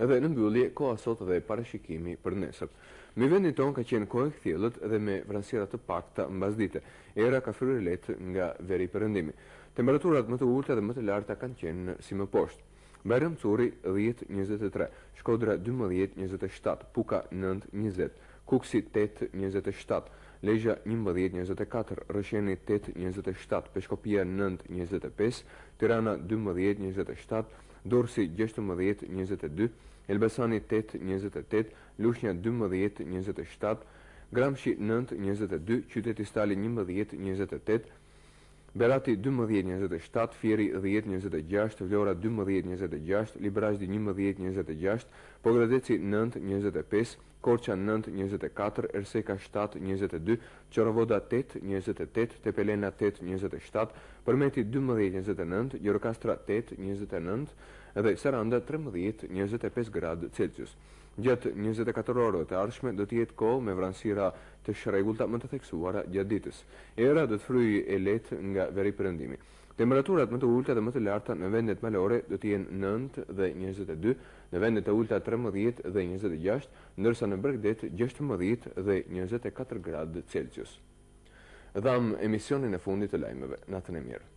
edhe në mbyllje koha sot dhe parashikimi për nesër. Me vendin tonë ka qenë kohë e kthjellët dhe me vranësira të pakta mbasdite. Era ka filluar lehtë nga veri perëndimi. Temperaturat më të ulta dhe më të larta kanë qenë si më poshtë. Bajram Curi 10-23, Shkodra 12-27, Puka 9-20, Kuksi 8-27, Lezhë 11-24, Rësheni 8-27, Peshkopia 9-25, Tirana 12-27, Durrësi 16-22, Elbasani 8-28, Lushnja 12-27, Gramshi 9-22, Qyteti Stali 11-28, Berati 12-27, Fieri 10-26, Vlora 12-26, Librazhdi 11-26, Pogradeci 9-25, Korça 9-24, Erseka 7-22, Qorovoda 8-28, Tepelena 8-27, Përmeti 12-29, Gjirokastra 8-29 dhe Saranda 13-25 gradë Celsius. Gjatë 24 orëve të ardhshme do të jetë kohë me vranësira të shregullta më të theksuara gjatë ditës. Era do të fryejë e lehtë nga veri perëndimi. Temperaturat më të ulta dhe më të larta në vendet malore do të jenë 9 dhe 22, në vendet e ulta 13 dhe 26, ndërsa në Bregdet 16 dhe 24 gradë Celsius. Dham emisionin e fundit të lajmeve. Natën e mirë.